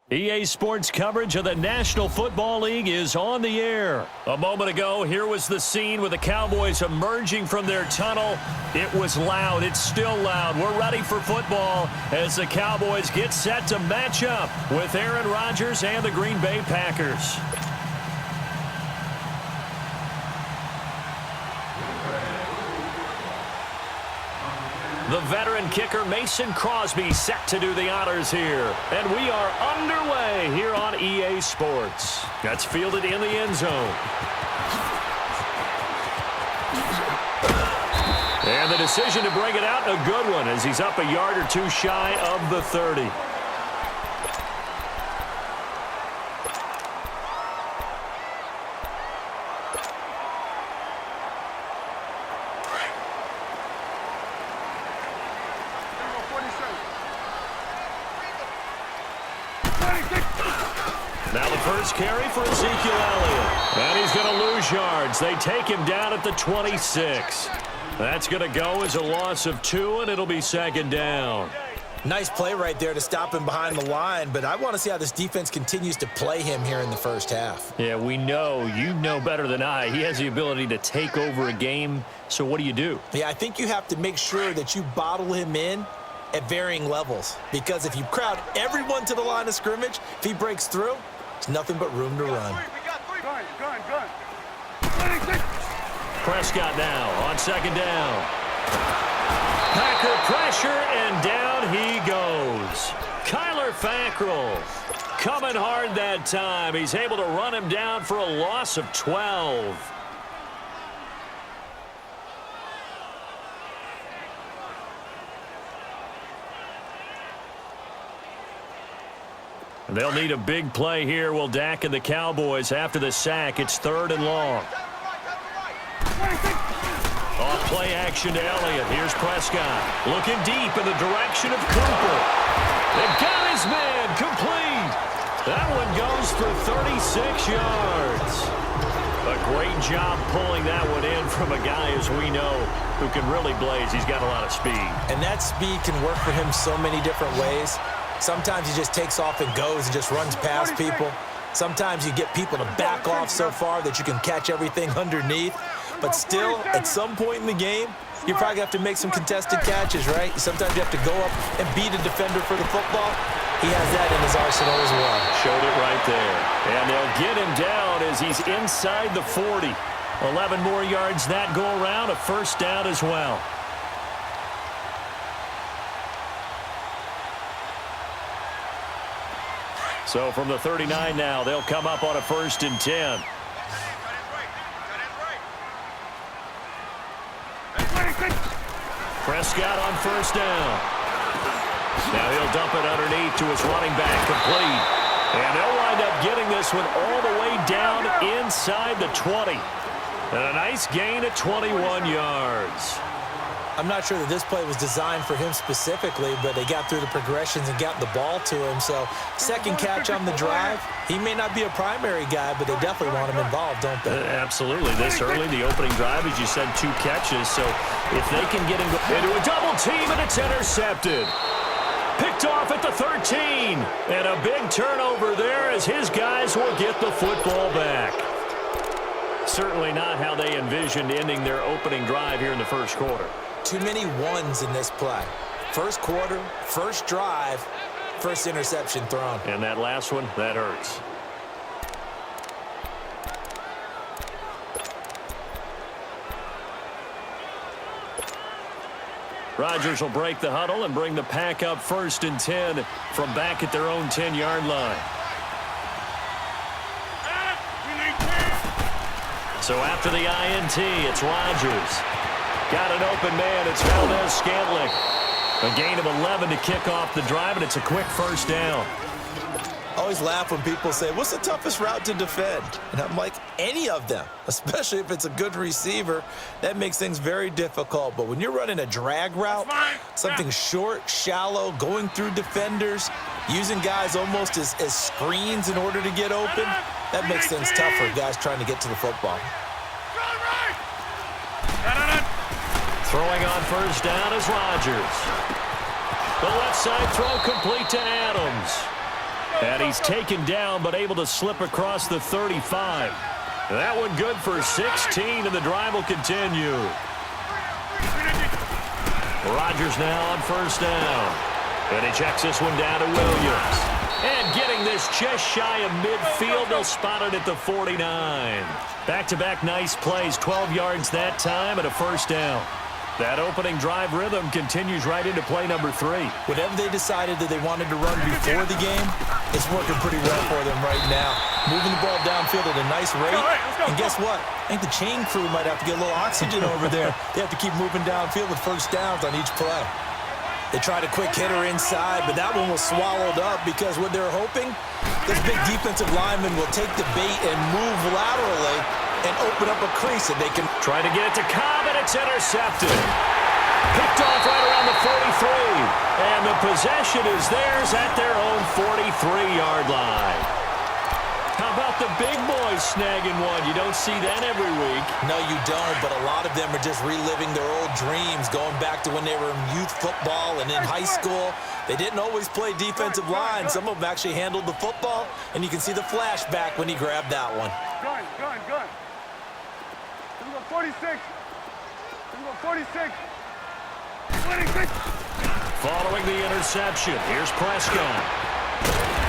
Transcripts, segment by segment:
EA Sports coverage of the National Football League is on the air. A moment ago, here was the scene with the Cowboys emerging from their tunnel. It was loud. It's still loud. We're ready for football as the Cowboys get set to match up with Aaron Rodgers and the Green Bay Packers. The veteran kicker Mason Crosby set to do the honors here. And we are underway here on EA Sports. That's fielded in the end zone. And the decision to bring it out, a good one, as he's up a yard or two shy of the 30. Now the first carry for Ezekiel Elliott. And he's going to lose yards. They take him down at the 26. That's going to go as a loss of 2, and it'll be second down. Nice play right there to stop him behind the line, but I want to see how this defense continues to play him here in the first half. Yeah, we know. You know better than I. He has the ability to take over a game, so what do? Yeah, I think you have to make sure that you bottle him in at varying levels, because if you crowd everyone to the line of scrimmage, if he breaks through, there's nothing but room to run. Prescott now on second down. Packer pressure, and down he goes. Kyler Fackrell coming hard that time. He's able to run him down for a loss of 12. They'll need a big play here. Will Dak and the Cowboys after the sack. It's 3rd and long. Off play action to Elliott. Here's Prescott. Looking deep in the direction of Cooper. They've got his man complete. That one goes for 36 yards. A great job pulling that one in from a guy, as we know, who can really blaze. He's got a lot of speed. And that speed can work for him so many different ways. Sometimes he just takes off and goes and just runs past people. Sometimes you get people to back off so far that you can catch everything underneath. But still, at some point in the game, you probably have to make some contested catches, right? Sometimes you have to go up and beat a defender for the football. He has that in his arsenal as well. Showed it right there. And they'll get him down as he's inside the 40. 11 more yards that go around, a first down as well. So from the 39 now, they'll come up on a 1st and 10. Prescott on 1st down. Now he'll dump it underneath to his running back, complete. And they'll wind up getting this one all the way down inside the 20. And a nice gain at 21 yards. I'm not sure that this play was designed for him specifically, but they got through the progressions and got the ball to him. So second catch on the drive. He may not be a primary guy, but they definitely want him involved, don't they? Absolutely. This early, the opening drive, as you said, 2 catches. So if they can get him into a double team, and it's intercepted. Picked off at the 13. And a big turnover there as his guys will get the football back. Certainly not how they envisioned ending their opening drive here in the first quarter. Too many ones in this play. First quarter, first drive, first interception thrown. And that last one, that hurts. Rodgers will break the huddle and bring the pack up 1st and 10 from back at their own 10-yard line. So after the INT, it's Rodgers. Got an open man. It's Valdez-Scantling. A gain of 11 to kick off the drive, and it's a quick first down. I always laugh when people say, what's the toughest route to defend? And I'm like, any of them, especially if it's a good receiver. That makes things very difficult. But when you're running a drag route, something short, shallow, going through defenders, using guys almost as screens in order to get open, that makes things tough for guys trying to get to the football. Throwing on first down is Rodgers. The left side throw complete to Adams. And he's taken down but able to slip across the 35. That one good for 16, and the drive will continue. Rodgers now on first down. And he checks this one down to Williams. And getting this just shy of midfield, they'll spot it at the 49. Back-to-back nice plays, 12 yards that time and a first down. That opening drive rhythm continues right into play number 3. Whatever they decided that they wanted to run before the game, it's working pretty well for them right now. Moving the ball downfield at a nice rate. And guess what? I think the chain crew might have to get a little oxygen over there. They have to keep moving downfield with first downs on each play. They tried a quick hitter inside, but that one was swallowed up because what they're hoping, this big defensive lineman will take the bait and move laterally and open up a crease that they can try to get it to Cobb, and it's intercepted. Picked off right around the 43. And the possession is theirs at their own 43-yard line. How about the big boys snagging one? You don't see that every week. No, you don't, but a lot of them are just reliving their old dreams, going back to when they were in youth football and in high school. They didn't always play defensive line. Some of them actually handled the football, and you can see the flashback when he grabbed that one. Gun. Let's go 46. Let's go 46. 26. Following the interception, here's Prescott.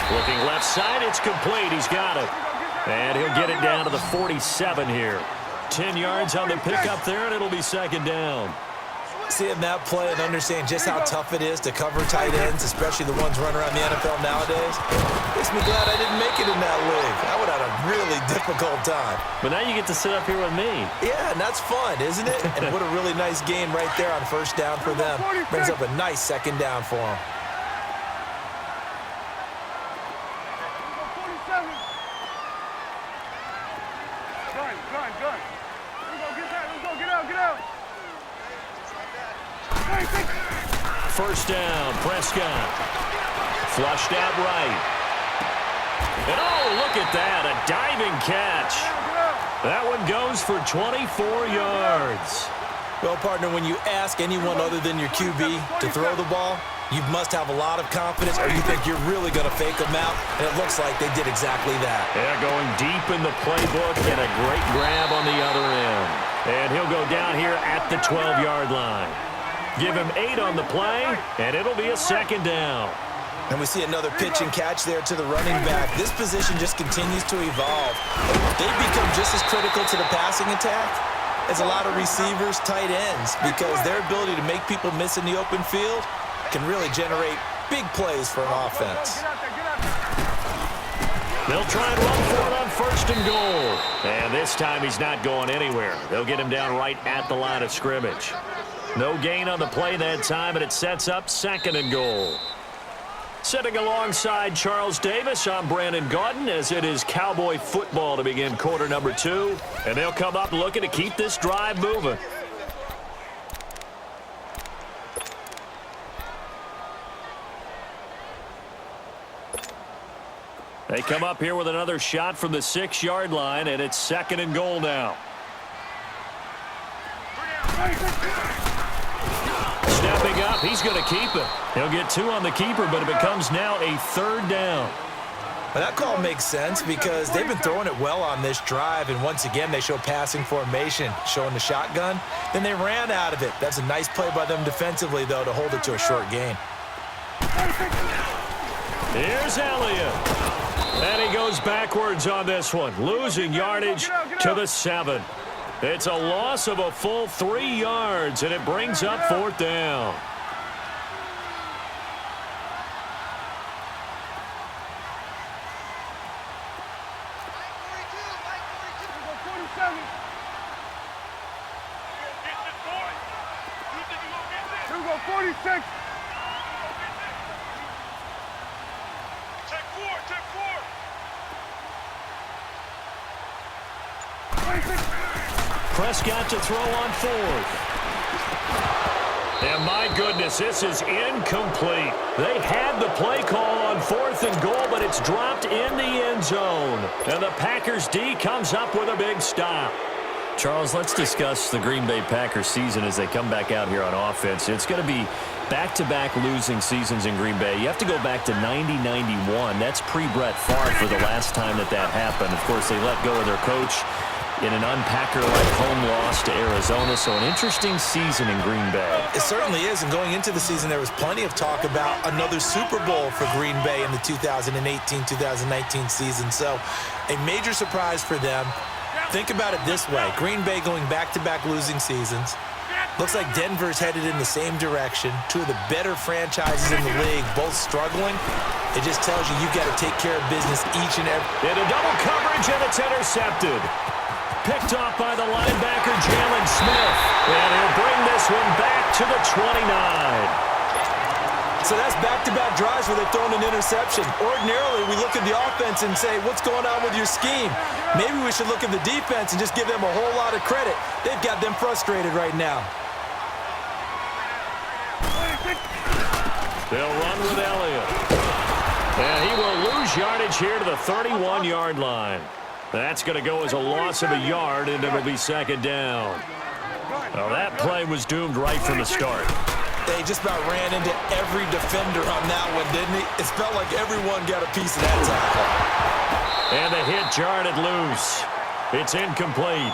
Looking left side, it's complete. He's got it. And he'll get it down to the 47 here. 10 yards on the pickup there, and it'll be second down. Seeing that play and understanding just how tough it is to cover tight ends, especially the ones running around the NFL nowadays, makes me glad I didn't make it in that league. I would have had a really difficult time. But now you get to sit up here with me. Yeah, and that's fun, isn't it? And what a really nice game right there on first down for them. Brings up a nice second down for them. Gun. Let's go, get out. First down, Prescott. Flushed out right. And oh, look at that, a diving catch. That one goes for 24 yards. Well, partner, when you ask anyone other than your QB to throw the ball, you must have a lot of confidence, or you think you're really going to fake them out, and it looks like they did exactly that. Yeah, going deep in the playbook and a great grab on the other end. And he'll go down here at the 12-yard line. Give him 8 on the play, and it'll be a second down. And we see another pitch and catch there to the running back. This position just continues to evolve. They become just as critical to the passing attack as a lot of receivers, tight ends, because their ability to make people miss in the open field can really generate big plays for an offense. They'll try and run for it on first and goal. And this time he's not going anywhere. They'll get him down right at the line of scrimmage. No gain on the play that time, and it sets up second and goal. Sitting alongside Charles Davis, I'm Brandon Gaudin, as it is Cowboy football to begin quarter number 2. And they'll come up looking to keep this drive moving. They come up here with another shot from the 6-yard line, and it's second and goal now. Stepping up, he's going to keep it. He'll get 2 on the keeper, but it becomes now a third down. Well, that call makes sense because they've been throwing it well on this drive, and once again they show passing formation, showing the shotgun. Then they ran out of it. That's a nice play by them defensively, though, to hold it to a short gain. Here's Elliott. And he goes backwards on this one, losing yardage to the 7. It's a loss of a full 3 yards, and it brings up fourth down. Here we go, 46. Prescott to throw on fourth. And my goodness, this is incomplete. They had the play call on fourth and goal, but it's dropped in the end zone. And the Packers D comes up with a big stop. Charles, let's discuss the Green Bay Packers season as they come back out here on offense. It's going to be back-to-back losing seasons in Green Bay. You have to go back to 90-91. That's pre-Brett Favre for the last time that happened. Of course, they let go of their coach in an unpacker-like home loss to Arizona. So an interesting season in Green Bay. It certainly is, and going into the season, there was plenty of talk about another Super Bowl for Green Bay in the 2018-2019 season. So a major surprise for them. Think about it this way. Green Bay going back-to-back losing seasons. Looks like Denver's headed in the same direction. Two of the better franchises in the league, both struggling. It just tells you you've got to take care of business each and every. In a double coverage, and it's intercepted. Picked off by the linebacker, Jalen Smith. And he'll bring this one back to the 29. So that's back-to-back drives where they've thrown an interception. Ordinarily, we look at the offense and say, what's going on with your scheme? Maybe we should look at the defense and just give them a whole lot of credit. They've got them frustrated right now. They'll run with Elliott. And he will lose yardage here to the 31-yard line. That's going to go as a loss of a yard, and it'll be second down. Well, that play was doomed right from the start. They just about ran into every defender on that one, didn't he? It felt like everyone got a piece of that tackle. And the hit jarred it loose. It's incomplete.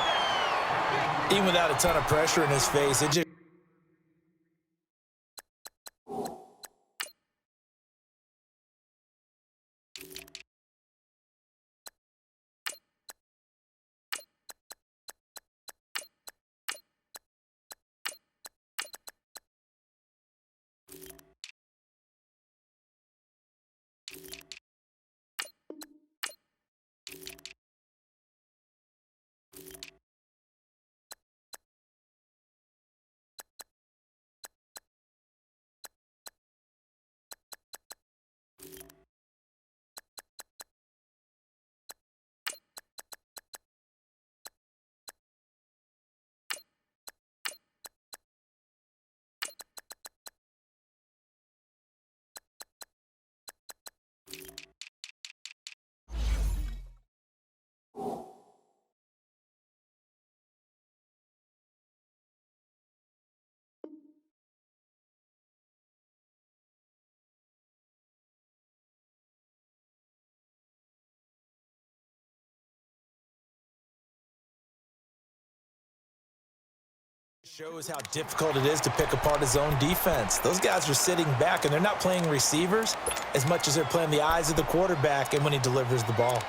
Even without a ton of pressure in his face, it just... Shows how difficult it is to pick apart his own defense. Those guys are sitting back, and they're not playing receivers as much as they're playing the eyes of the quarterback and when he delivers the ball.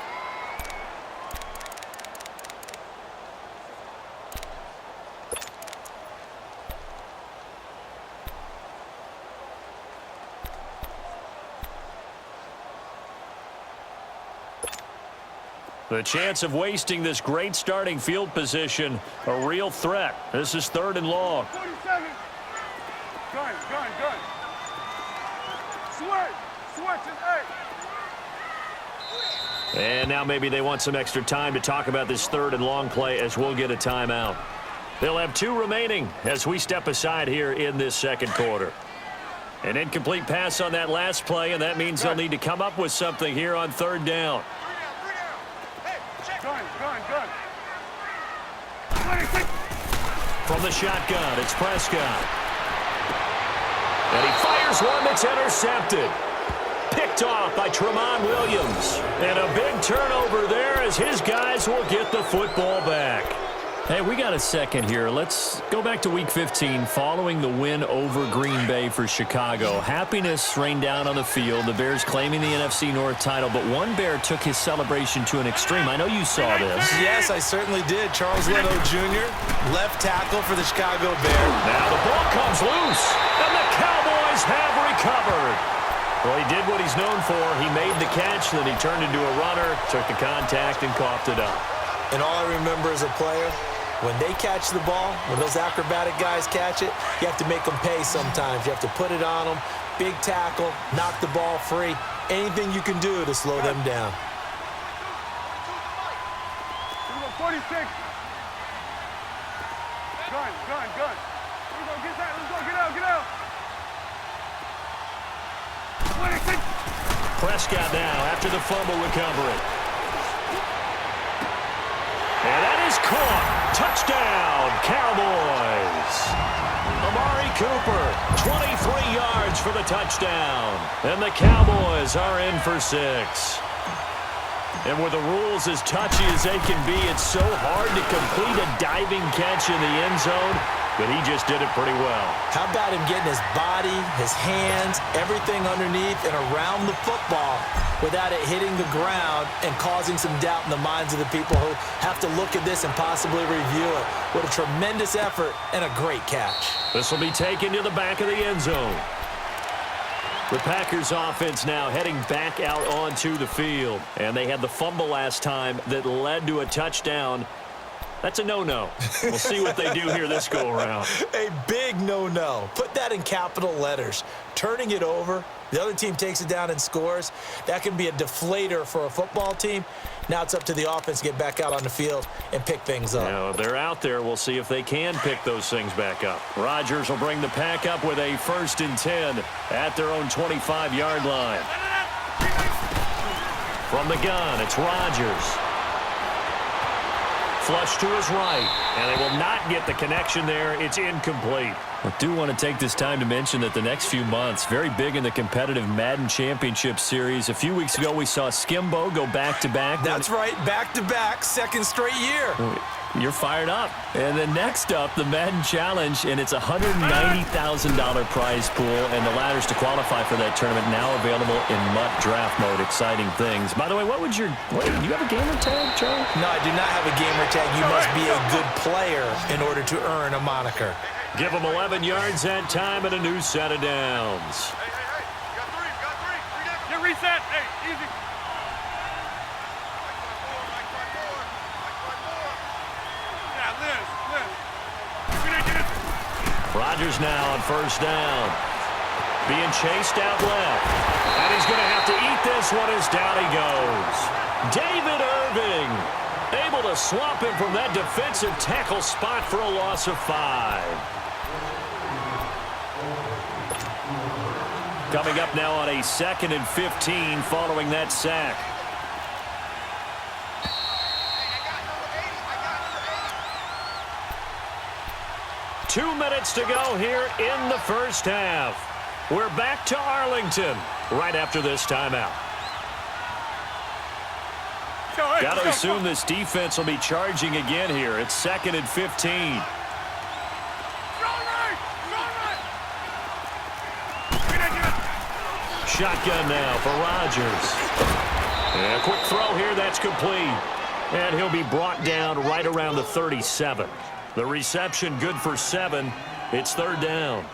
The chance of wasting this great starting field position, a real threat. This is 3rd and long. 47. Gun. Switch is 8. And now maybe they want some extra time to talk about this 3rd and long play as we'll get a timeout. They'll have 2 remaining as we step aside here in this second quarter. An incomplete pass on that last play, and that means they'll need to come up with something here on 3rd down. Gun. From the shotgun, it's Prescott. And he fires one that's intercepted. Picked off by Tramon Williams. And a big turnover there as his guys will get the football back. Hey, we got a second here. Let's go back to Week 15 following the win over Green Bay for Chicago. Happiness rained down on the field. The Bears claiming the NFC North title, but one Bear took his celebration to an extreme. I know you saw this. Yes, I certainly did. Charles Leno Jr., left tackle for the Chicago Bears. Now the ball comes loose, and the Cowboys have recovered. Well, he did what he's known for. He made the catch, then he turned into a runner, took the contact, and coughed it up. And all I remember as a player, when they catch the ball, when those acrobatic guys catch it, you have to make them pay sometimes. You have to put it on them, big tackle, knock the ball free, anything you can do to slow them down. 46. Gun. Here we go, get that. Let's go, get out. 26. Prescott now after the fumble recovery. And that is caught. Touchdown, Cowboys. Amari Cooper, 23 yards for the touchdown. And the Cowboys are in for 6. And with the rules as touchy as they can be, it's so hard to complete a diving catch in the end zone, but he just did it pretty well. How about him getting his body, his hands, everything underneath and around the football without it hitting the ground and causing some doubt in the minds of the people who have to look at this and possibly review it. What a tremendous effort and a great catch. This will be taken to the back of the end zone. The Packers offense now heading back out onto the field. And they had the fumble last time that led to a touchdown. That's a no-no. We'll see what they do here this go-around. A big no-no. Put that in capital letters. Turning it over, the other team takes it down and scores. That can be a deflator for a football team. Now it's up to the offense to get back out on the field and pick things up. Now, if they're out there, we'll see if they can pick those things back up. Rodgers will bring the pack up with a 1st and 10 at their own 25-yard line. From the gun, it's Rodgers. Flush to his right, and they will not get the connection there. It's incomplete. I do want to take this time to mention that the next few months, very big in the competitive Madden Championship Series. A few weeks ago, we saw Skimbo go back-to-back. That's right, back-to-back, second straight year. You're fired up. And then next up, the Madden Challenge, and it's a $190,000 prize pool, and the ladders to qualify for that tournament now available in MUT draft mode. Exciting things. By the way, do you have a gamer tag, Charlie? No, I do not have a gamer tag. You must be a good player in order to earn a moniker. Give them 11 yards that time and a new set of downs. Hey, got three. Get reset. Hey, easy. Rodgers now on 1st down. Being chased out left. And he's going to have to eat this one as down he goes. David Irving able to swap him from that defensive tackle spot for a loss of 5. Coming up now on a 2nd and 15 following that sack. Two minutes to go here in the first half. We're back to Arlington right after this timeout. Got to assume this defense will be charging again here. It's 2nd and 15. Shotgun now for Rodgers. And a quick throw here, that's complete. And he'll be brought down right around the 37. The reception good for 7. It's 3rd down.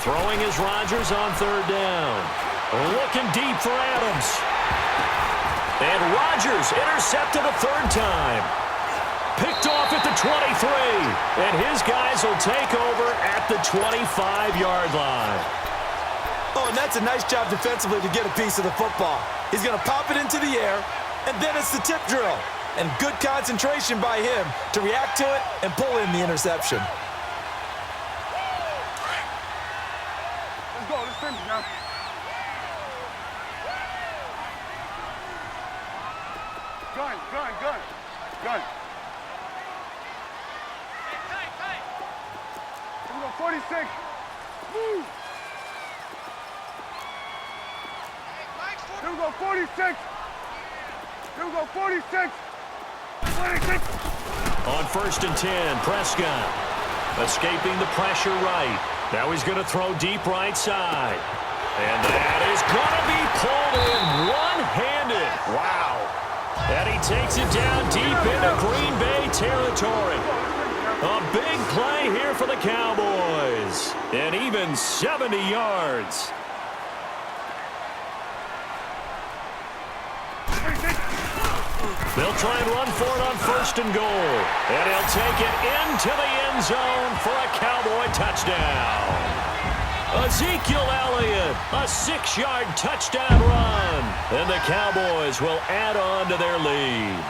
Throwing is Rodgers on 3rd down. Looking deep for Adams. And Rodgers intercepted a 3rd time. Picked off at the 23. And his guys will take over at the 25-yard line. Oh, and that's a nice job defensively to get a piece of the football. He's going to pop it into the air, and then it's the tip drill. And good concentration by him to react to it and pull in the interception. Let's go. Let's finish now. Gun. Here we go, 46. Woo. Here we go, 46. Here we go, 46. 26. On 1st and 10, Prescott escaping the pressure right. Now he's going to throw deep right side. And that is going to be pulled in one-handed. Wow. And he takes it down deep into Green Bay territory. A big play here for the Cowboys. And even 70 yards. They'll try and run for it on 1st and goal. And he'll take it into the end zone for a Cowboy touchdown. Ezekiel Elliott, a 6-yard touchdown run. And the Cowboys will add on to their lead.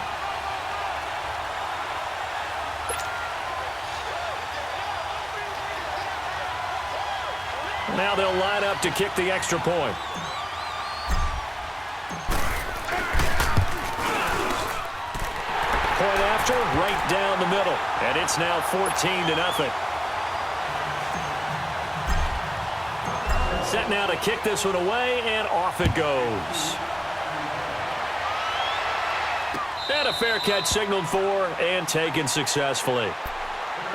now they'll line up to kick the extra point. Point after, right down the middle. And it's now 14-0. Set now to kick this one away, and off it goes. And a fair catch signaled for and taken successfully.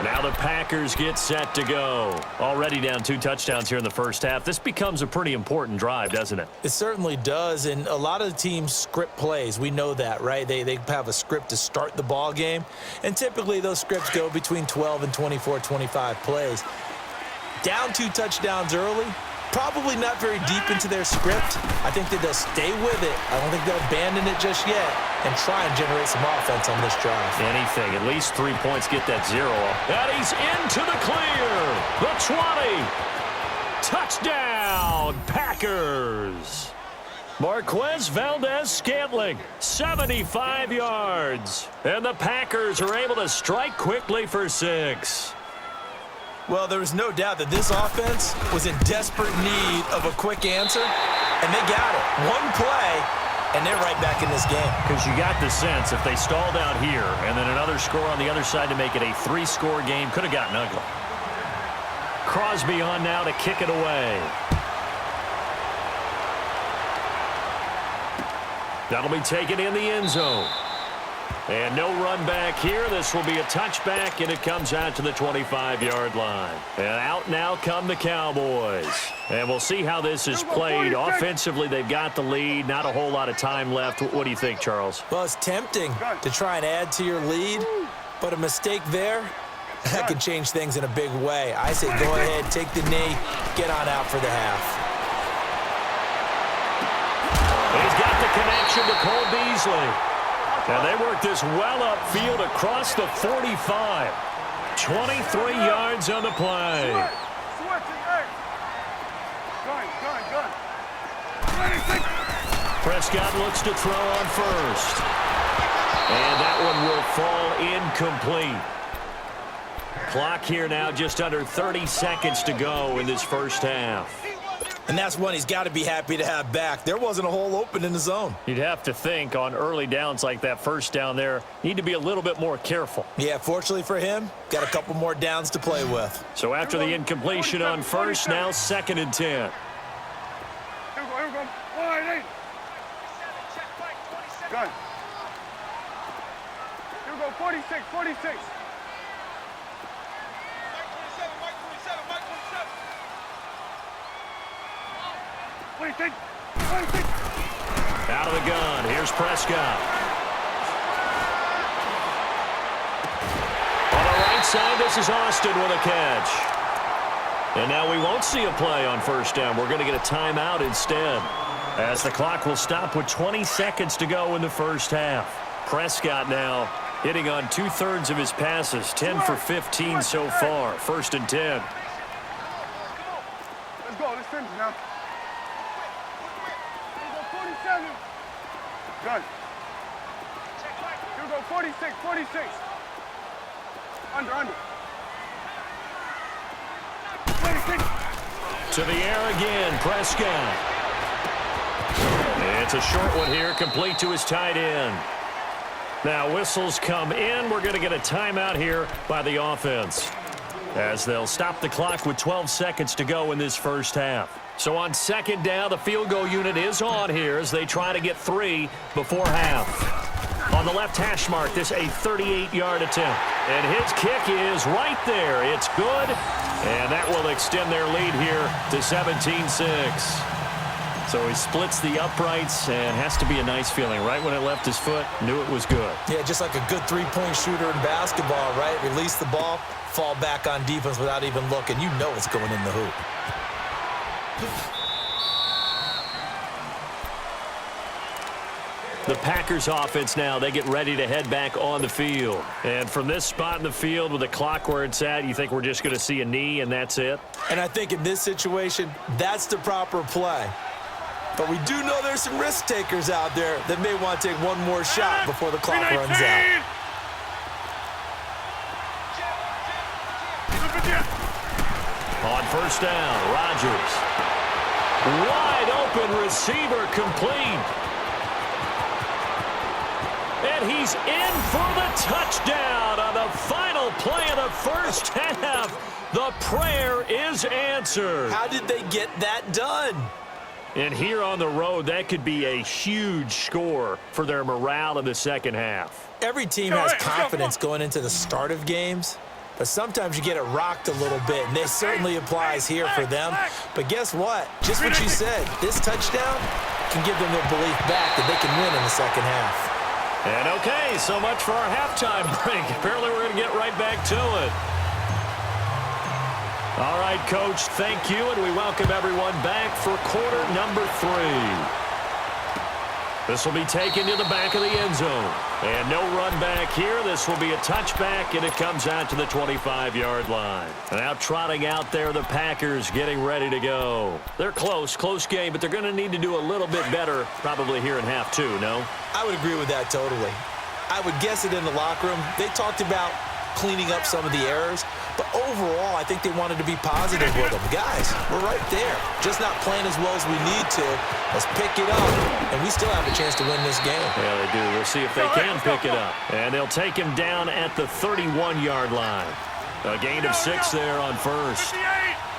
Now the Packers get set to go. Already down 2 touchdowns here in the first half. This becomes a pretty important drive, doesn't it? It certainly does, and a lot of the teams script plays. We know that, right? They have a script to start the ball game, and typically those scripts go between 12 and 24, 25 plays. Down 2 touchdowns early, probably not very deep into their script. I think that they'll stay with it. I don't think they'll abandon it just yet and try and generate some offense on this drive. Anything. At least 3 points get that 0. And he's into the clear. The 20. Touchdown, Packers. Marquez Valdez-Scantling, 75 yards. And the Packers are able to strike quickly for 6. Well, there was no doubt that this offense was in desperate need of a quick answer, and they got it. One play, and they're right back in this game. Because you got the sense if they stalled out here and then another score on the other side to make it a 3-score game, could have gotten ugly. Crosby on now to kick it away. That'll be taken in the end zone. And no run back here. This will be a touchback, and it comes out to the 25-yard line. And out now come the Cowboys. And we'll see how this is played. Offensively, they've got the lead. Not a whole lot of time left. What do you think, Charles? Well, it's tempting to try and add to your lead, but a mistake there, that could change things in a big way. I say go ahead, take the knee, get on out for the half. He's got the connection to Cole Beasley. And they work this well upfield across the 45. 23 yards on the play. Prescott looks to throw on first. And that one will fall incomplete. Clock here now, just under 30 seconds to go in this first half. And that's one he's got to be happy to have back. There wasn't a hole open in the zone. You'd have to think on early downs like that first down there, need to be a little bit more careful. Yeah, fortunately for him, got a couple more downs to play with. So after the incompletion on first, now 2nd and 10. Here we go. Wide 8. Good. Here we go, 46, 46. Out of the gun. Here's Prescott. On the right side, this is Austin with a catch. And now we won't see a play on first down. We're going to get a timeout instead, as the clock will stop with 20 seconds to go in the first half. Prescott now hitting on 2/3 of his passes, 10 for 15 so far. 1st and 10. Let's go. Let's finish now. Good. Here we go, 46, 46. Under. 26. To the air again, Prescott. It's a short one here, complete to his tight end. Now whistles come in. We're going to get a timeout here by the offense, as they'll stop the clock with 12 seconds to go in this first half. So on 2nd down, the field goal unit is on here as they try to get 3 before half. On the left hash mark, this a 38-yard attempt. And his kick is right there. It's good. And that will extend their lead here to 17-6. So he splits the uprights, and has to be a nice feeling. Right when it left his foot, knew it was good. Yeah, just like a good 3-point shooter in basketball, right? Release the ball, fall back on defense without even looking. You know it's going in the hoop. The Packers offense now, they get ready to head back on the field. And from this spot in the field with the clock where it's at, you think we're just going to see a knee and that's it? And I think in this situation, that's the proper play. But we do know there's some risk takers out there that may want to take one more shot before the clock runs out. On first down. Rodgers. Wide open receiver complete. And he's in for the touchdown on the final play of the first half. The prayer is answered. How did they get that done? And here on the road, that could be a huge score for their morale in the second half. Every team has confidence going into the start of games, but sometimes you get it rocked a little bit, and this certainly applies here for them. But guess what? Just what you said, this touchdown can give them their belief back that they can win in the second half. And okay, so much for our halftime break. Apparently we're going to get right back to it. All right, Coach, thank you, and we welcome everyone back for quarter number 3. This will be taken to the back of the end zone. And no run back here. This will be a touchback, and it comes out to the 25-yard line. Now trotting out there, the Packers getting ready to go. They're close game, but they're going to need to do a little bit better probably here in half 2, no? I would agree with that totally. I would guess it in the locker room. They talked about cleaning up some of the errors, but overall, I think they wanted to be positive with them. Guys, we're right there. Just not playing as well as we need to. Let's pick it up, and we still have a chance to win this game. Yeah, they do. We'll see if they can pick it up. And they'll take him down at the 31-yard line. A gain of 6 there on first.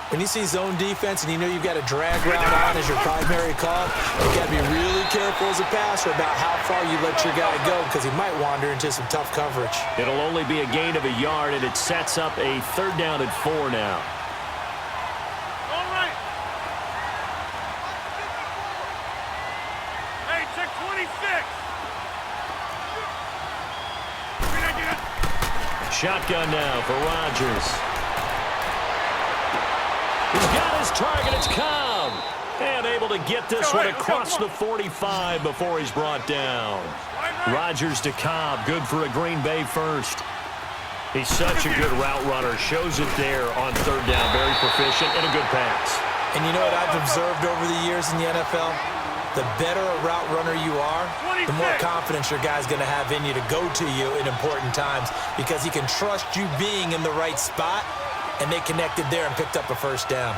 When you see zone defense and you know you've got a drag route on as your primary call, you've got to be really careful as a passer about how far you let your guy go because he might wander into some tough coverage. It'll only be a gain of a yard, and it sets up a 3rd down and 4 now. All right. Hey, check 26. Shotgun now for Rodgers. He's got his target. It's Cobb. And able to get this one across the 45 before he's brought down. Rodgers to Cobb. Good for a Green Bay first. He's such a good route runner. Shows it there on 3rd down. Very proficient and a good pass. And you know what I've observed over the years in the NFL? The better a route runner you are, the more confidence your guy's going to have in you to go to you in important times because he can trust you being in the right spot. And they connected there and picked up a first down.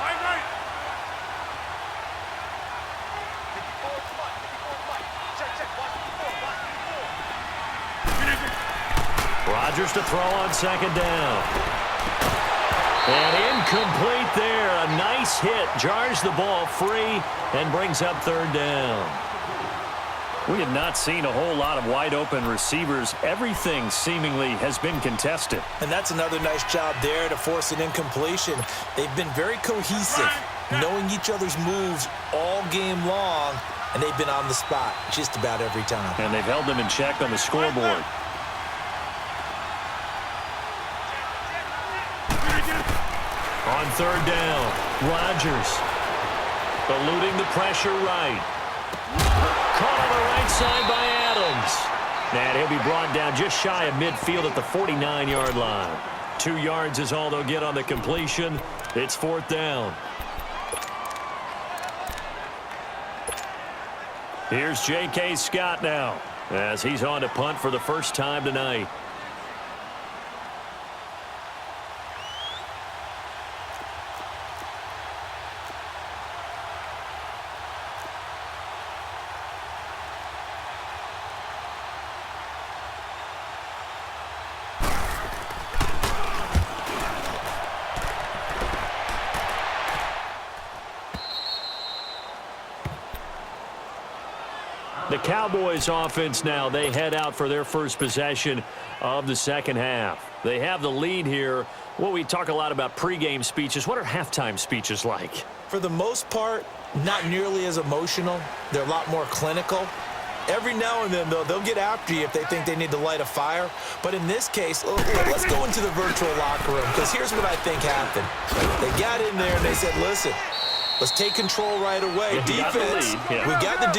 Rodgers to throw on 2nd down. And incomplete there. A nice hit. Jars the ball free and brings up 3rd down. We have not seen a whole lot of wide-open receivers. Everything seemingly has been contested. And that's another nice job there to force an incompletion. They've been very cohesive, knowing each other's moves all game long, and they've been on the spot just about every time. And they've held them in check on the scoreboard. On 3rd down, Rodgers eluding the pressure right. Caught on the right side by Adams. And he'll be brought down just shy of midfield at the 49-yard line. 2 yards is all they'll get on the completion. It's 4th down. Here's J.K. Scott now as he's on to punt for the first time tonight. The Cowboys offense now, they head out for their first possession of the second half. They have the lead here. Well, we talk a lot about pregame speeches. What are halftime speeches like? For the most part, not nearly as emotional. They're a lot more clinical. Every now and then, though, they'll get after you if they think they need to light a fire. But in this case, let's go into the virtual locker room, because here's what I think happened. They got in there and they said, listen, let's take control right away. Defense, we got the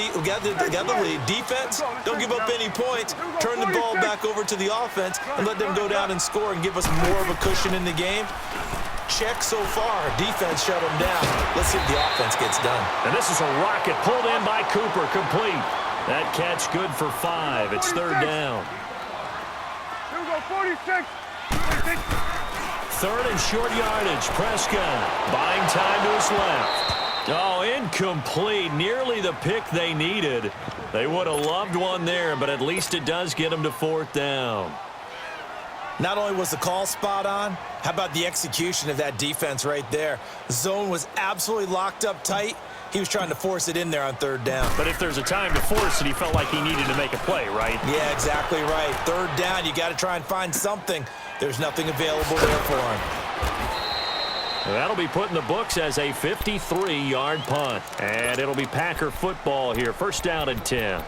lead. Defense, don't give up any points. Turn the ball back over to the offense and let them go down and score and give us more of a cushion in the game. Check so far. Defense shut them down. Let's see if the offense gets done. And this is a rocket pulled in by Cooper, complete. That catch good for 5. It's 3rd down. Here we go, 46. Third and short yardage. Prescott buying time to his left. Oh, incomplete. Nearly the pick they needed. They would have loved one there, but at least it does get them to fourth down. Not only was the call spot on, how about the execution of that defense right there? The zone was absolutely locked up tight. He was trying to force it in there on third down. But if there's a time to force it, he felt like he needed to make a play, right? Yeah, exactly right. Third down, you got to try and find something. There's nothing available there for him. That'll be put in the books as a 53-yard punt. And it'll be Packer football here. First down and 10.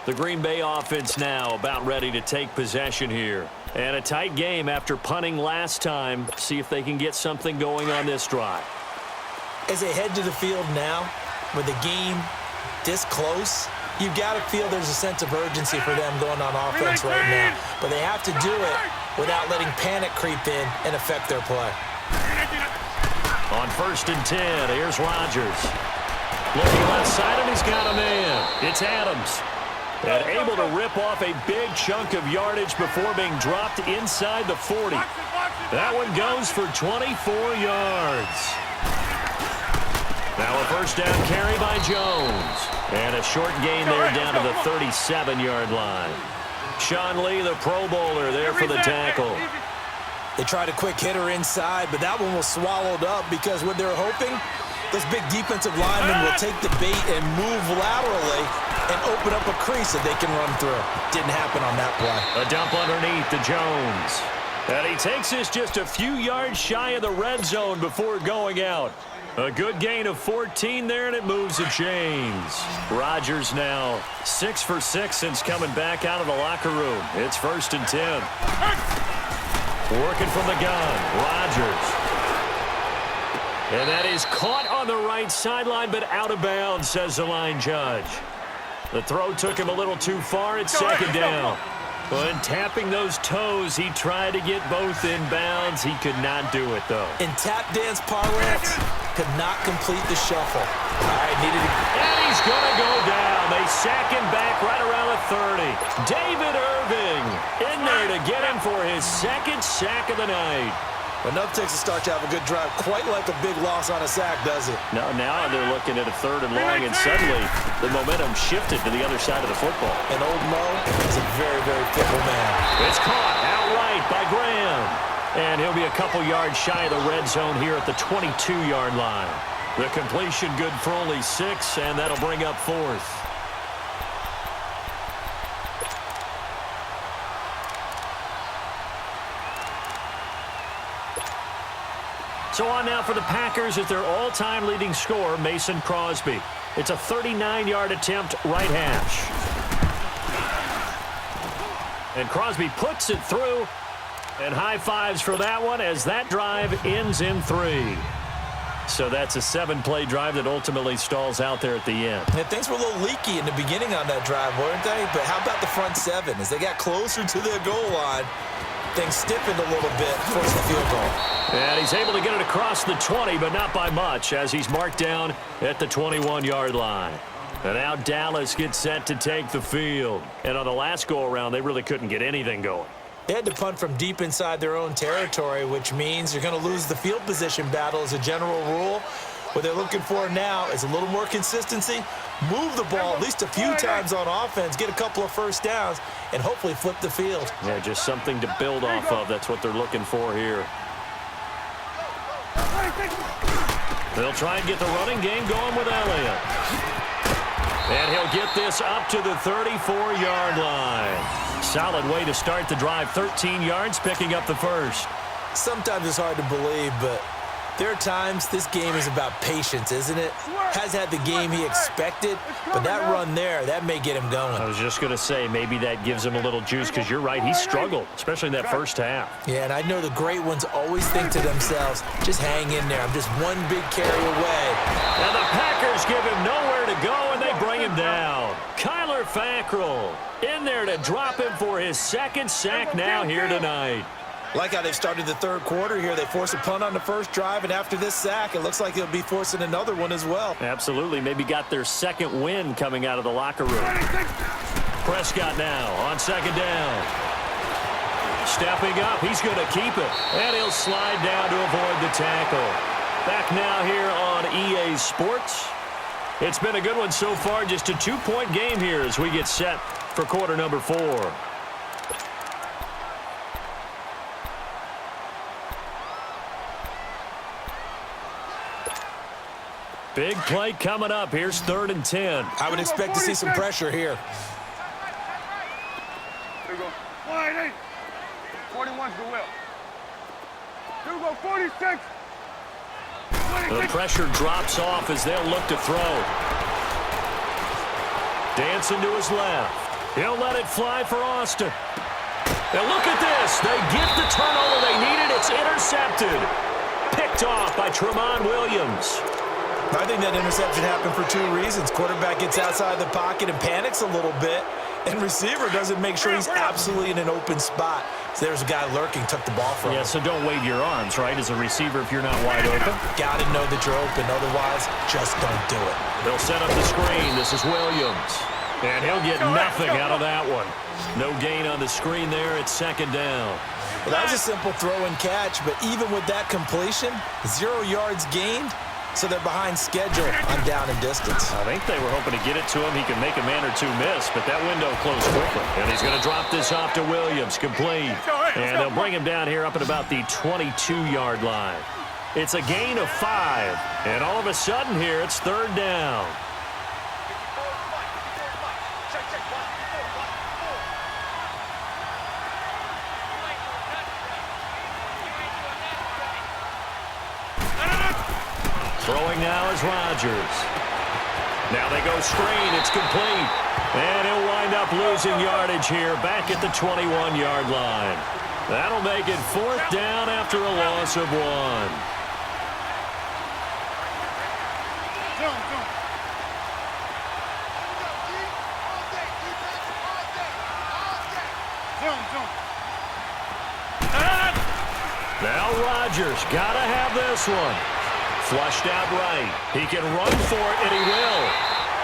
The Green Bay offense now about ready to take possession here. And a tight game after punting last time. See if they can get something going on this drive. As they head to the field now, with the game this close, you've got to feel there's a sense of urgency for them going on offense right now. But they have to do it without letting panic creep in and affect their play. On first and 10, here's Rodgers. Looking left side, and he's got a man. It's Adams. And able to rip off a big chunk of yardage before being dropped inside the 40. That one goes for 24 yards. Now a first down carry by Jones. And a short gain there down to the 37-yard line. Sean Lee, the Pro Bowler, there for the tackle. They tried a quick hitter inside, but that one was swallowed up because what they're hoping, those big defensive linemen will take the bait and move laterally and open up a crease that they can run through. Didn't happen on that play. A dump underneath to Jones. And he takes this just a few yards shy of the red zone before going out. A good gain of 14 there, and it moves the chains. Rodgers now 6 for 6 since coming back out of the locker room. It's first and 10. Working from the gun, Rodgers. And that is caught on the right sideline, but out of bounds, says the line judge. The throw took him a little too far. It's second down. When tapping those toes, he tried to get both in bounds. He could not do it, though. In tap dance parlance, could not complete the shuffle. All right, needed to... And he's going to go down. They sack him back right around the 30. David Irving in there to get him for his second sack of the night. Enough takes a start to have a good drive. Quite like a big loss on a sack, does it? No, now they're looking at a third and long, and suddenly the momentum shifted to the other side of the football. And old Mo is a very, very fickle man. It's caught outright by Graham. And he'll be a couple yards shy of the red zone here at the 22-yard line. The completion good for only 6, and that'll bring up fourth. So on now for the Packers at their all-time leading scorer, Mason Crosby. It's a 39-yard attempt right hash. And Crosby puts it through. And high fives for that one as that drive ends in 3. So that's a 7-play drive that ultimately stalls out there at the end. Yeah, things were a little leaky in the beginning on that drive, weren't they? But how about the front 7? As they got closer to their goal line, things stiffened a little bit, forced the field goal. And he's able to get it across the 20, but not by much, as he's marked down at the 21-yard line. And now Dallas gets set to take the field. And on the last go-around, they really couldn't get anything going. They had to punt from deep inside their own territory, which means you're going to lose the field position battle as a general rule. What they're looking for now is a little more consistency, move the ball at least a few times on offense, get a couple of first downs, and hopefully flip the field. Yeah, just something to build off of. That's what they're looking for here. They'll try and get the running game going with Elliott. And he'll get this up to the 34-yard line. Solid way to start the drive. 13 yards, picking up the first. Sometimes it's hard to believe, but there are times this game is about patience, isn't it? Has had the game he expected, but that run there, that may get him going. I was just going to say, maybe that gives him a little juice, because you're right, he struggled, especially in that first half. Yeah, and I know the great ones always think to themselves, just hang in there. I'm just one big carry away. And the Packers give him nowhere to go, and they bring him down. Kyler Fackrell in there to drop him for his second sack now here tonight. Like how they've started the third quarter here. They force a punt on the first drive, and after this sack, it looks like they'll be forcing another one as well. Absolutely. Maybe got their second win coming out of the locker room. Prescott now on second down. Stepping up, he's going to keep it. And he'll slide down to avoid the tackle. Back now here on EA Sports. It's been a good one so far. Just a 2-point game here as we get set for quarter number 4. Big play coming up. Here's 3rd and 10. I would expect to see some pressure here. There you go. 188. 41's the will. Here we go. 46. The pressure drops off as they'll look to throw. Dancing to his left. He'll let it fly for Austin. Now look at this. They get the turnover they needed. It's intercepted. Picked off by Tramon Williams. I think that interception happened for 2 reasons. Quarterback gets outside the pocket and panics a little bit, and receiver doesn't make sure he's absolutely in an open spot. So there's a guy lurking, took the ball from him. Yeah, so don't wave your arms, right, as a receiver if you're not wide open. Got to know that you're open. Otherwise, just don't do it. They'll set up the screen. This is Williams. And he'll get nothing out of that one. No gain on the screen there. It's 2nd down. Well, that was a simple throw and catch, but even with that completion, 0 yards gained. So they're behind schedule on down and distance. I think they were hoping to get it to him. He could make a man or 2 miss, but that window closed quickly. And he's going to drop this off to Williams, complete. And they'll bring him down here up at about the 22-yard line. It's a gain of 5. And all of a sudden here, it's 3rd down. Throwing now is Rodgers. Now they go screen. It's complete. And he'll wind up losing yardage here back at the 21-yard line. That'll make it 4th down after a loss of 1. Now Rodgers got to have this one. Flushed out right. He can run for it, and he will.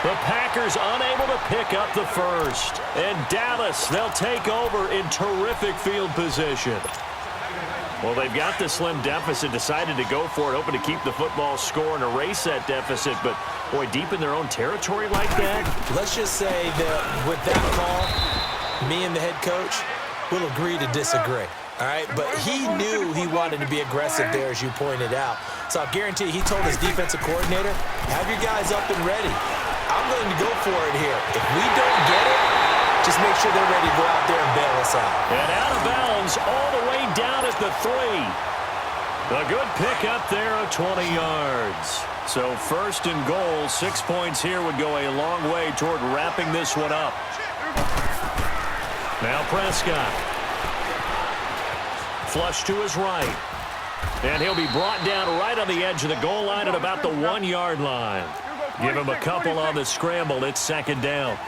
The Packers unable to pick up the first. And Dallas, they'll take over in terrific field position. Well, they've got the slim deficit, decided to go for it, hoping to keep the football score and erase that deficit. But, boy, deep in their own territory like that. Let's just say that with that call, me and the head coach will agree to disagree. All right, but he knew he wanted to be aggressive there, as you pointed out. So I guarantee he told his defensive coordinator, have your guys up and ready. I'm going to go for it here. If we don't get it, just make sure they're ready to go out there and bail us out. And out of bounds all the way down at the 3. A good pick up there of 20 yards. So 1st and goal, 6 points here would go a long way toward wrapping this one up. Now Prescott. Flush to his right. And he'll be brought down right on the edge of the goal line at about the 1-yard line. Give him a couple on the scramble. It's 2nd down.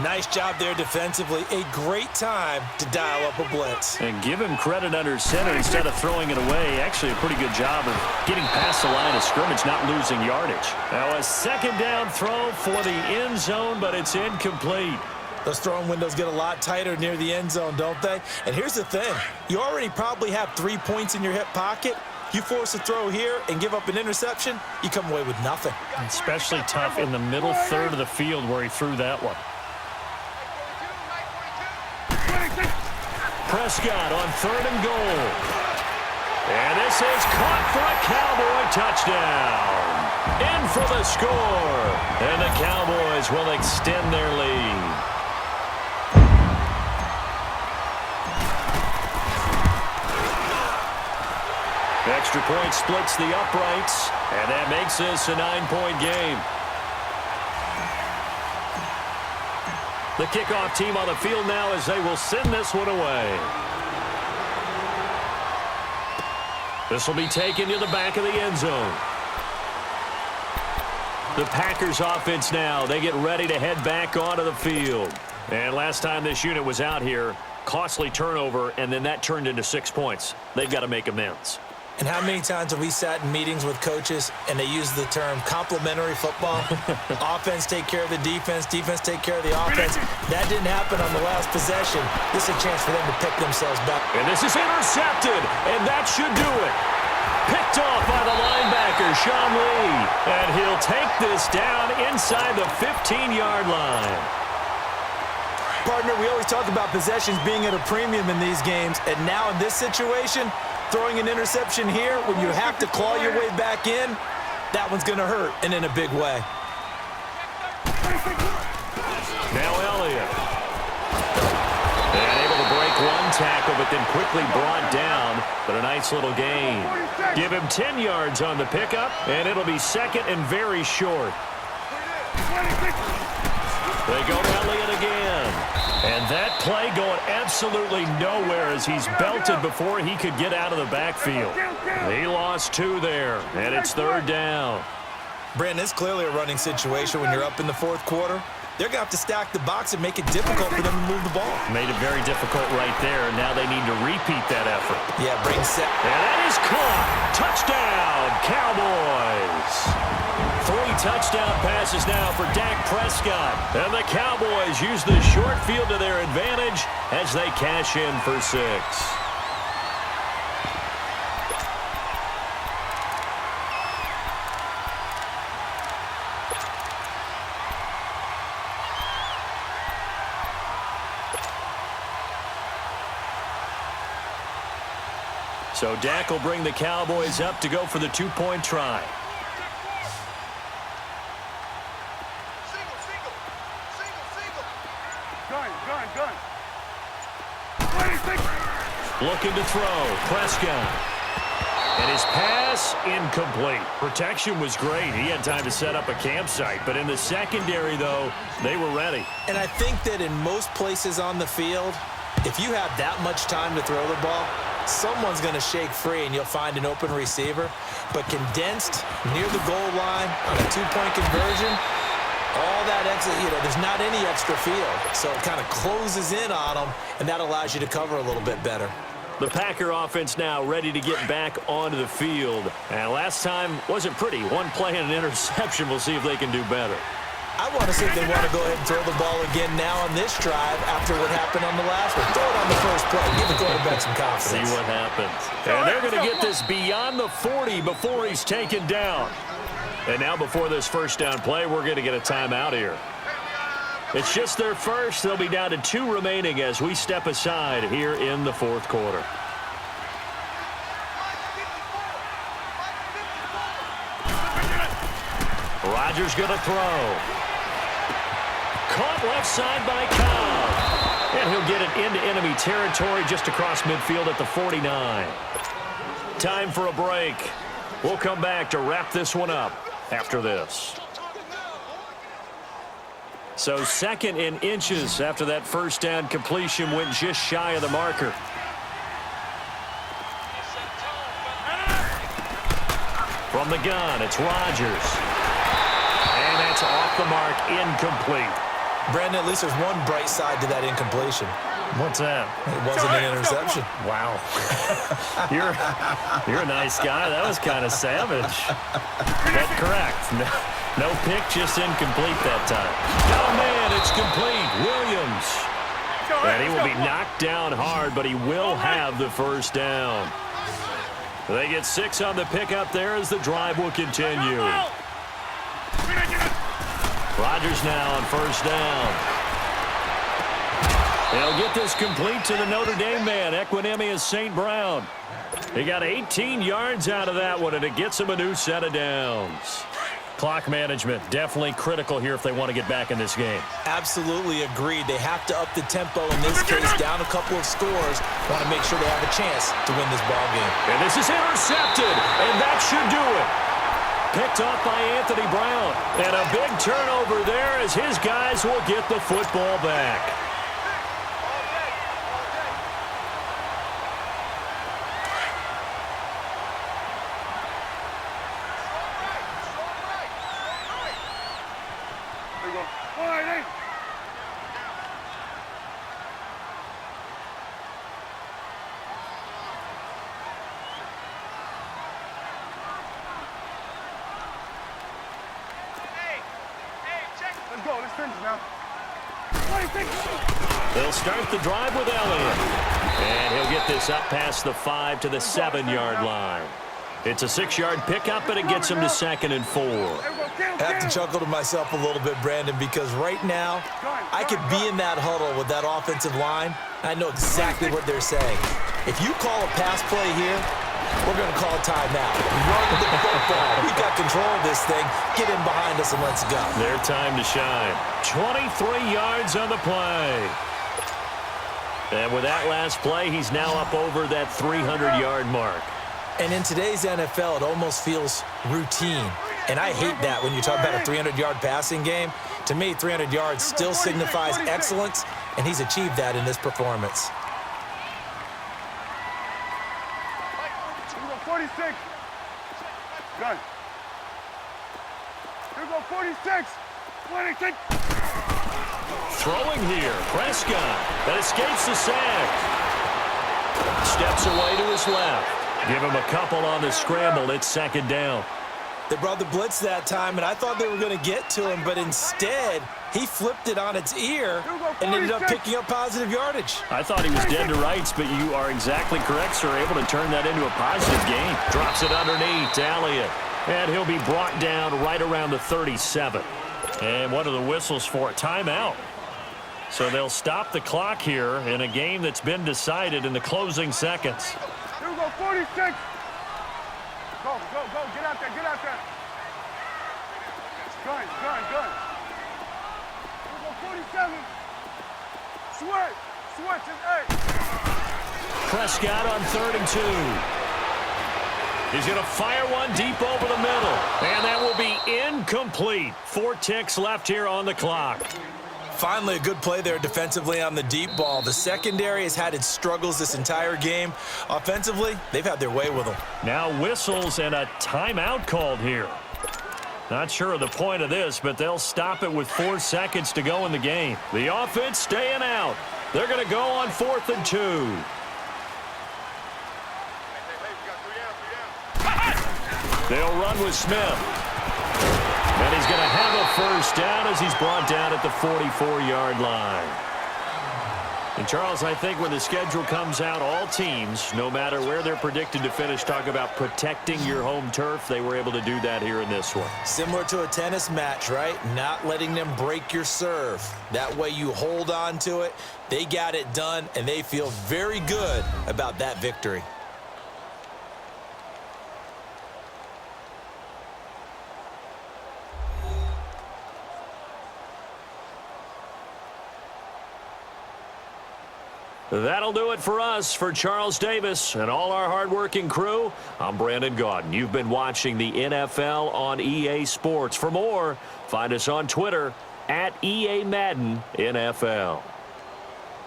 Nice job there defensively. A great time to dial up a blitz. And give him credit under center instead of throwing it away. Actually a pretty good job of getting past the line of scrimmage, not losing yardage. Now a 2nd down throw for the end zone, but it's incomplete. Those throwing windows get a lot tighter near the end zone, don't they? And here's the thing. You already probably have 3 points in your hip pocket. You force a throw here and give up an interception, you come away with nothing. Especially tough in the middle third of the field where he threw that one. Prescott on 3rd and goal. And this is caught for a Cowboy touchdown. In for the score. And the Cowboys will extend their lead. Extra point splits the uprights, and that makes this a 9-point game. The kickoff team on the field now as they will send this one away. This will be taken to the back of the end zone. The Packers offense now, they get ready to head back onto the field. And last time this unit was out here, costly turnover, and then that turned into 6 points. They've got to make amends. And how many times have we sat in meetings with coaches and they use the term complementary football? Offense take care of the defense, defense take care of the offense. That didn't happen on the last possession. This is a chance for them to pick themselves back. And this is intercepted, and that should do it. Picked off by the linebacker, Sean Lee. And he'll take this down inside the 15-yard line. Partner, we always talk about possessions being at a premium in these games, and now in this situation, throwing an interception here when you have to claw your way back in, that one's going to hurt, and in a big way. Now Elliott. And able to break one tackle, but then quickly brought down. But a nice little gain. Give him 10 yards on the pickup, and it'll be second and very short. They go to Elliott again. And that play going absolutely nowhere as he's belted before he could get out of the backfield. He lost 2 there, and it's third down. Brandon, it's clearly a running situation when you're up in the fourth quarter. They're going to have to stack the box and make it difficult for them to move the ball. Made it very difficult right there, and now they need to repeat that effort. Yeah, bring set. And that is caught. Touchdown, Cowboys. 3 touchdown passes now for Dak Prescott. And the Cowboys use the short field to their advantage as they cash in for 6. So Dak will bring the Cowboys up to go for the 2-point try. Gun. Looking to throw. Prescott. And his pass incomplete. Protection was great. He had time to set up a campsite. But in the secondary, though, they were ready. And I think that in most places on the field, if you have that much time to throw the ball, someone's going to shake free and you'll find an open receiver. But condensed near the goal line on a 2-point conversion, all that extra, there's not any extra field. So it kind of closes in on them, and that allows you to cover a little bit better. The Packer offense now ready to get back onto the field. And last time wasn't pretty. 1 play and an interception. We'll see if they can do better. I want to see if they want to go ahead and throw the ball again now on this drive after what happened on the last one. Throw it on the first play. Give the quarterback some confidence. See what happens. And they're going to get this beyond the 40 before he's taken down. And now before this first down play, we're going to get a timeout here. It's just their first. They'll be down to 2 remaining as we step aside here in the fourth quarter. Rodgers going to throw. Caught left side by Cobb. And he'll get it into enemy territory just across midfield at the 49. Time for a break. We'll come back to wrap this one up after this. So 2nd and inches after that first down completion went just shy of the marker. From the gun, it's Rodgers. And that's off the mark, incomplete. Brandon, at least there's one bright side to that incompletion. What's that? It wasn't an interception. Wow. You're a nice guy. That was kind of savage. That's correct. No pick, just incomplete that time. Oh, man, it's complete. Williams. And he will be knocked down hard, but he will have the first down. They get 6 on the pickup there as the drive will continue. Rodgers now on first down. They'll get this complete to the Notre Dame man, Equinemius St. Brown. He got 18 yards out of that one, and it gets him a new set of downs. Clock management, definitely critical here if they want to get back in this game. Absolutely agreed. They have to up the tempo in this case, down a couple of scores. Want to make sure they have a chance to win this ball game. And this is intercepted, and that should do it. Picked off by Anthony Brown. And a big turnover there as his guys will get the football back. finish now. 26. They'll start the drive with Elliott. And he'll get this up past the 5 to the 7-yard line. It's a 6-yard pickup, and it gets him to 2nd and 4. I have to chuckle to myself a little bit, Brandon, because right now I could be in that huddle with that offensive line. I know exactly what they're saying. If you call a pass play here, we're going to call a timeout. Run the football. We've got control of this thing. Get in behind us and let's go. Their time to shine. 23 yards on the play. And with that last play, he's now up over that 300-yard mark. And in today's NFL, it almost feels routine. And I hate that when you talk about a 300-yard passing game. To me, 300 yards still signifies excellence, and he's achieved that in this performance. 46. Gun. Here go 46. 26. Throwing here, Prescott. That escapes the sack. Steps away to his left. Give him a couple on the scramble. It's 2nd down. They brought the blitz that time, and I thought they were going to get to him, but instead, he flipped it on its ear and ended up picking up positive yardage. I thought he was dead to rights, but you are exactly correct, sir. Able to turn that into a positive gain. Drops it underneath to Elliott, and he'll be brought down right around the 37. And what are the whistles for? A timeout. So they'll stop the clock here in a game that's been decided in the closing seconds. Here we go, 46. Go, go, go. Get out there, get out there. Gun. Here we go, 47. Switch, it's 8. Prescott on 3rd and 2. He's going to fire one deep over the middle. And that will be incomplete. 4 ticks left here on the clock. Finally, a good play there defensively on the deep ball. The secondary has had its struggles this entire game. Offensively, they've had their way with them. Now whistles and a timeout called here. Not sure of the point of this, but they'll stop it with 4 seconds to go in the game. The offense staying out. They're going to go on 4th and 2. They'll run with Smith. And he's going to have a first down as he's brought down at the 44-yard line. And, Charles, I think when the schedule comes out, all teams, no matter where they're predicted to finish, talk about protecting your home turf. They were able to do that here in this one. Similar to a tennis match, right? Not letting them break your serve. That way you hold on to it. They got it done, and they feel very good about that victory. That'll do it for us. For Charles Davis and all our hardworking crew, I'm Brandon Gaudin. You've been watching the NFL on EA Sports. For more, find us on Twitter at EA Madden NFL.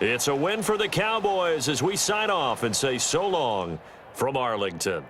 It's a win for the Cowboys as we sign off and say so long from Arlington.